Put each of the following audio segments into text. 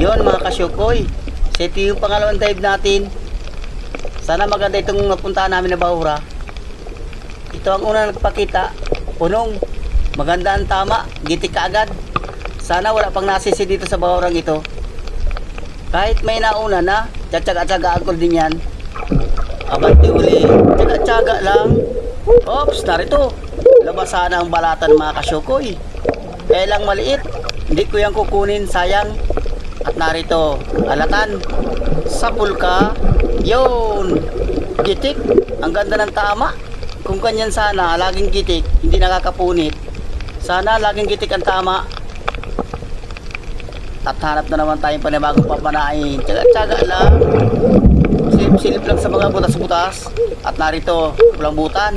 Yun mga kasyukoy, ito yung pangalawang dive natin. Sana maganda itong napuntahan namin na bahura. Ito ang unang nagpakita. Punong, maganda ang tama, gitik kaagad. Sana wala pang nasisi dito sa bahurang ito. Kahit may nauna na, tiyatsaga-tsagaan ko din yan. Abante uli, tsaga-tsaga lang. Oops, narito. Labas sana ang balatan mga kasyukoy. Kaya lang maliit, hindi ko yan kukunin, sayang. At narito, alatan, sapul ka, yun, gitik, ang ganda ng tama. Kung kanyan sana, laging gitik, hindi nakakapunit. Sana laging gitik ang tama. At hanap na naman tayong panibagong papanain. Tsaga-tsaga lang, silip-silip lang sa mga butas-butas. At narito, kulambutan,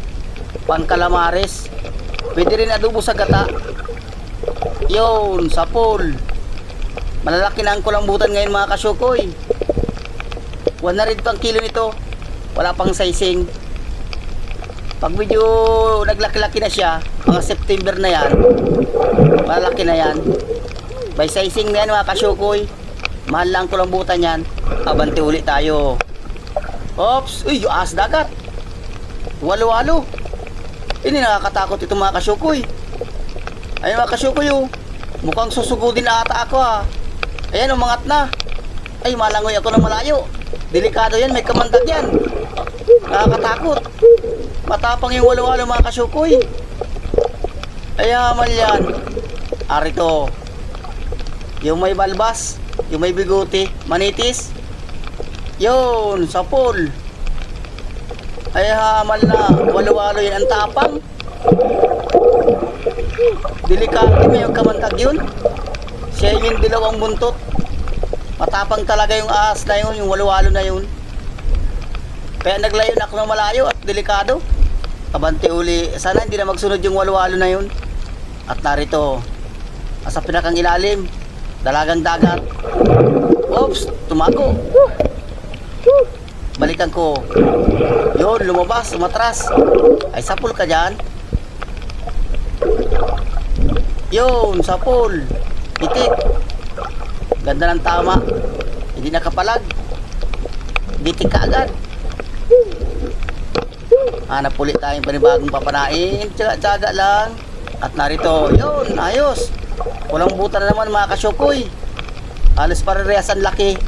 pangkalamares, pwede rin adobo sa gata. Yun, sapul. Malalaki na ang kulambutan ngayon mga kasyukoy. 1 na rin ang kilo nito. Wala pang sizing. Pag medyo naglaki-laki na siya, mga September na yan, malalaki na yan. By sizing na yan mga kasyukoy. Mahal lang kulambutan yan. Abante ulit tayo. Oops, uy, yung ahas dagat. Walo-walo. Hindi nakakatakot ito mga kasyukoy. Ayun mga kasyukoy, mukhang susugudin na ata ako ha. Ayan, umangat na. Ay, malangoy ako ng malayo. Delikado yan, may kamandag yan. Nakakatakot. Matapang yung walo-walo mga kasyukoy. Ay, hamal yan. Arito. Yung may balbas, yung may bigote, manitis. Yun, sapol. Ay, hamal na. Walo-walo yan, ang tapang. Delikado, may kamandag yun. Siya yung dilawang buntot. Matapang talaga yung ahas na yun, yung walo-walo na yun. Kaya naglayo na ako ng malayo at delikado. Abante uli, sana hindi na magsunod yung walo-walo na yun. At narito, sa pinakang ilalim, dalagang dagat. Oops, tumago. Balikan ko. Yun, lumabas, umatras. Ay, sapul ka dyan. Yun, sapul. Gitik. Ganda ng tama. Hindi nakapalag. Gitik ka agad. Hanap ulit tayong panibagong papanain. Tsaga-tsaga lang. At narito, yun, ayos. Walang buta na naman mga kasyukoy. Halos parehas ang laki.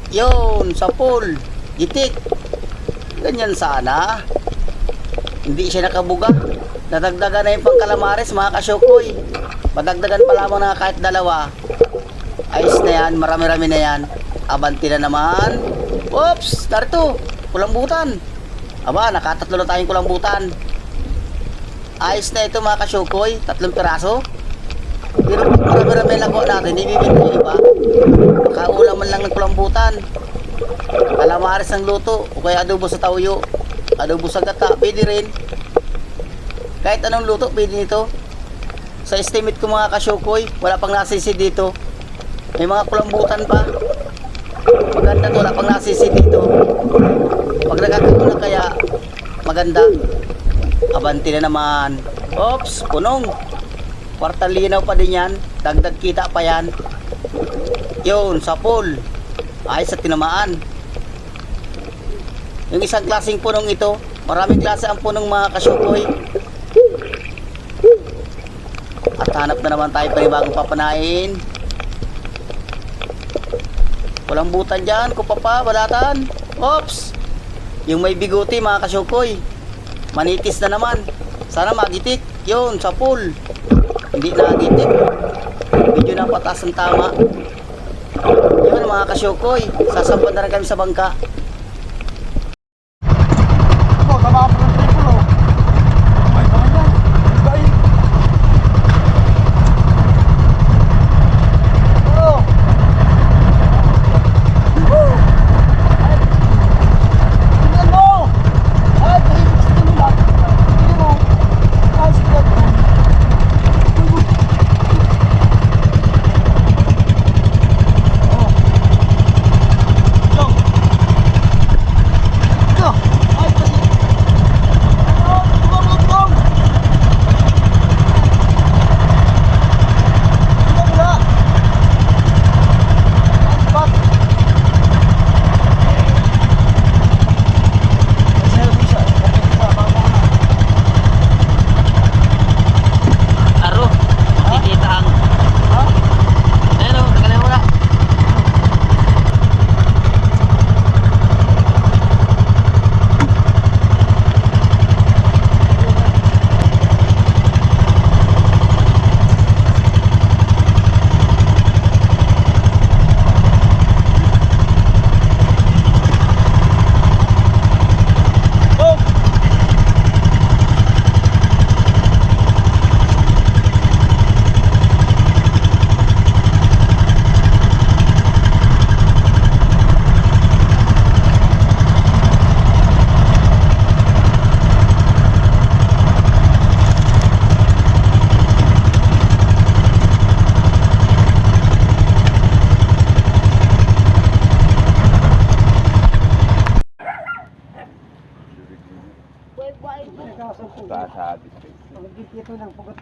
Yun, sapul. Gitik. Ganyan sana. Hindi siya nakabuga. Nadagdagan na yung pangkalamares mga kasyukoy. Madagdagan pa lamang na kahit dalawa. Ayos na yan, marami-rami na yan. Abante na naman. Oops, narito, kulambutan. Aba, nakatatlo na tayong kulambutan. Ayos na ito mga kasyukoy, 3 piraso. Pero marami-rami lang ko natin, ibibigay yung iba. Nakaulam man lang ng kulambutan. Kalamares ang luto, o kaya adobo sa tawyo, adobo sa gata, pwede rin. Kahit anong luto, pwede nito. Sa estimate ko mga kasyukoy, wala pang nasisi dito. May mga kulambutan pa. Maganda to, wala pang nasisi dito. Pag nagkakaroon na kaya, maganda. Abante na naman. Oops, punong. Kwartang linaw pa din yan. Dagdag kita pa yan. Yun, sapul. Ayos at tinamaan. Yung isang klaseng punong ito, maraming klase ang punong mga kasyukoy. At hanap na naman tayo panibagong papanain. Walang butan dyan, kupapa, balatan. Oops, yung may bigote mga kasyukoy, manitis na naman. Sana magitik. Yun, sapul. Hindi nagitik. Medyo na patas ang tama. Yun mga kasyukoy, sasampan na rin kami sa bangka.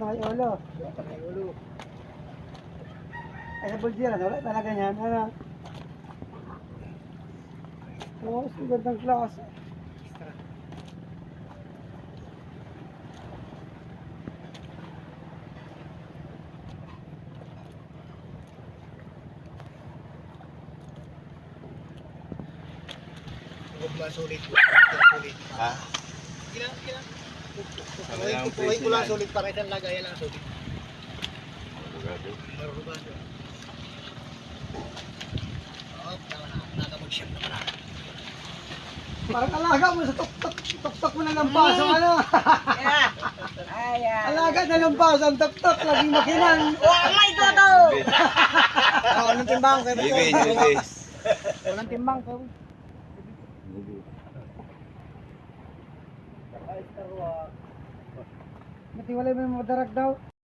may ulo. May ulo. Ay, sa Bulgarian, wala talaga yan. Ano? Oh, ang gandang klase. Huwag ba sulit? Sulit. Ha? Kailan? Ano yung Tutuloy ko lang presyo sulit para isang lagayan lang sulit. Marugado. Oh, tama na. Nakamag-ship naman na. Parang alaga mo sa tok-tok mo na ng paso, ano? Alaga na ng paso, ang tok-tok, laging makinan. Walang timbang kayo. Bibi. Walang timbang kayo. Matiwalay mo yung madarag daw.